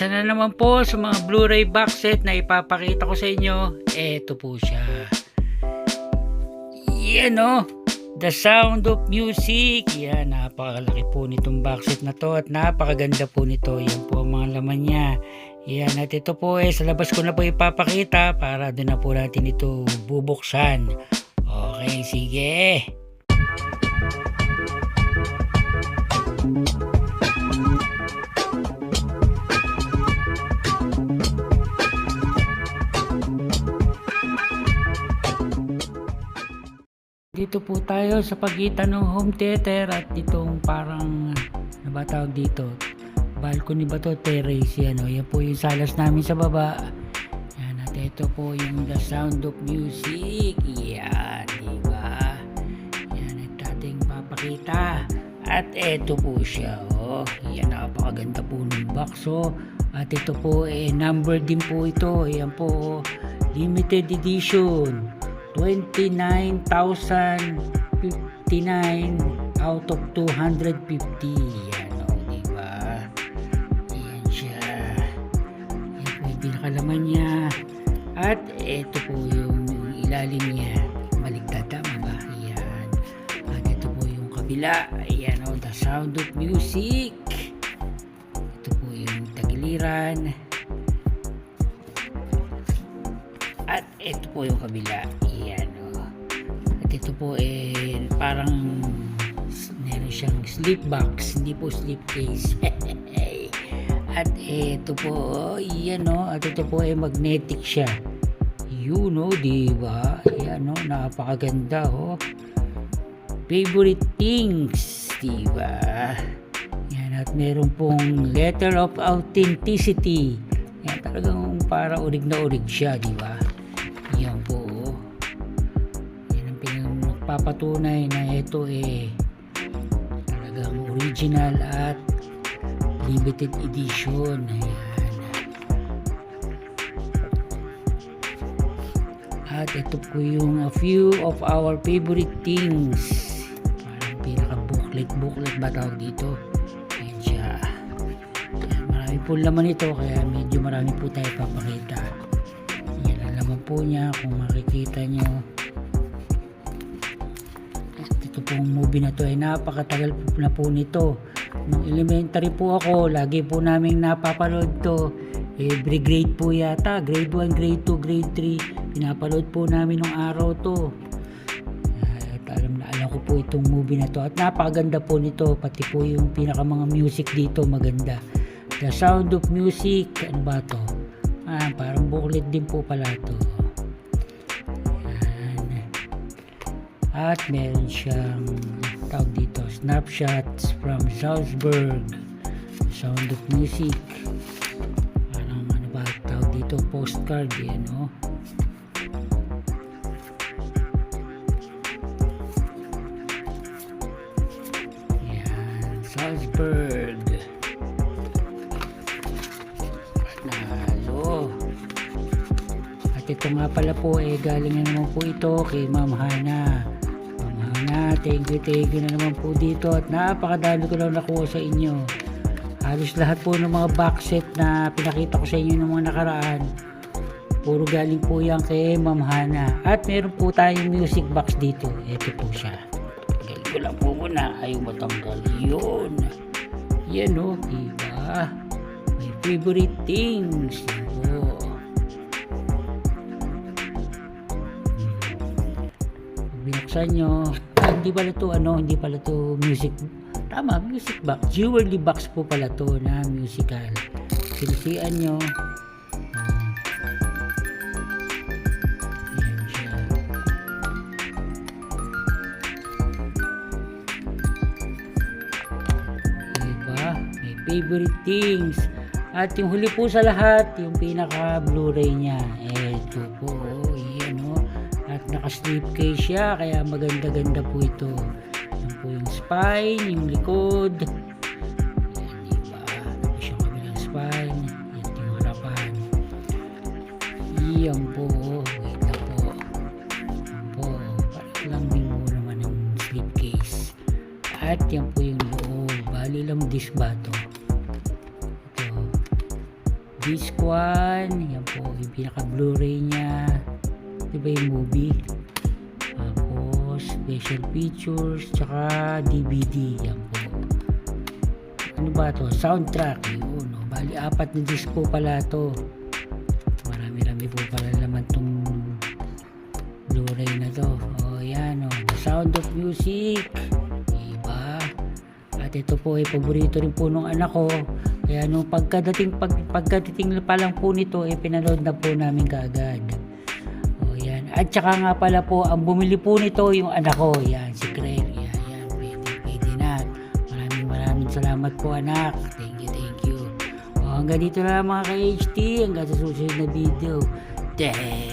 isa na naman po sa mga Blu-ray box set na ipapakita ko sa inyo. Eto po siya. Yan o. The Sound of Music. Yan, napakalaki po nitong box set na to at napakaganda po nito. Yan po ang mga laman niya. Yan, at ito po sa labas ko na po ipapakita para doon na po natin ito bubuksan. Okay, sige. Dito po tayo sa pagitan ng home theater at itong parang ano ba tawag dito, balcony ba to, terrace. Yan, yan po yung salas namin sa baba. Yan, at ito po yung The Sound of Music. Yan, diba? Yan, ito ating papakita. At ito po siya. Yan, napakaganda po ng box. At ito po number din po ito. Yan po, limited edition. 29,059 out of 250. Yan diba? Yan siya. Yan po yung pinakalaman niya. At ito po yung ilalim niya. Maligtad, tama ba? Yan. At ito po yung kabila. Ayan The Sound of Music. Ito po yung tagiliran. At ito po yung kabila. Ayan At ito po parang meron siyang sleep box, hindi po sleep case. At ito po, yan At ito po magnetic siya. Diba? Ayan napakaganda Favorite things, diba? Yan, at meron pong letter of authenticity. Yan, talagang para urig na urig siya, diba? Yan po. Yan ang pinagpapatunay na ito talagang original at limited edition. Ayan. At ito po yung a few of our favorite things. Parang pinaka booklet ba tawag dito? Ayan siya. Ayan, marami po laman ito kaya medyo marami po tayo papakita. Po niya kung makikita nyo. At ito pong movie na to napakatagal na po nito. Nung elementary po ako, lagi po namin napapanood to. Every grade po yata, grade 1, grade 2, grade 3, pinapanood po namin nung araw to. At alam ko po itong movie na to at napakaganda po nito, pati po yung pinaka mga music dito maganda. The Sound of Music, ano ba to? Parang booklet din po pala to. At meron siyang tawag dito, snapshots from Salzburg, Sound of Music. Parang ano ba tawag dito, postcard yan Yan, Salzburg. Panalo. At ito nga pala po galing na naman po ito kay Ma'am Hana. Thank you na naman po dito at napakadami ko lang nakuha sa inyo. Halos lahat po ng mga box set na pinakita ko sa inyo ng mga nakaraan, puro galing po yan kay Ma'am Hana. At meron po tayong music box dito. Ito po siya. Galing ko lang po muna, ayaw matanggal yun. Yan diba? My favorite things. Binuksan nyo, hindi pala to music, tama, music box, jewelry box po pala to na musical. Silisian nyo, ayan siya. Diba? May favorite things. At yung huli po sa lahat, yung pinaka Blu-ray nya, eto po, at naka-slip case siya kaya maganda-ganda po ito. Yan po yung spine, yung likod. Yan, diba? Ito siyang kabilang spine. Yan yung harapan. Yan po. Wait na po. Yan po. Parang lang din mo naman yung slip case. At yan po yung loob. Bali lang disc ba ito? Ito. Disc 1, yan po yung pinaka Blu-ray niya. Diba yung movie? Tapos special features, tsaka DVD, yan po. Ano ba to? Soundtrack, yun. No? Bali, 4 na disc po pala to. Marami-rami po pala naman tong Blu-ray na to. O yan, o. The Sound of Music. Diba? At ito po ay paborito rin po nung anak ko. Kaya nung pagkadating pa lang po nito, pinanood na po namin kaagad. O yan. At saka nga pala po, ang bumili po nito yung anak ko. Yan, si Craig. Yan, pwede na. Maraming salamat po anak. Thank you. O hanggang dito na lang mga ka-HT. Hanggang sa susunod na video. Dang!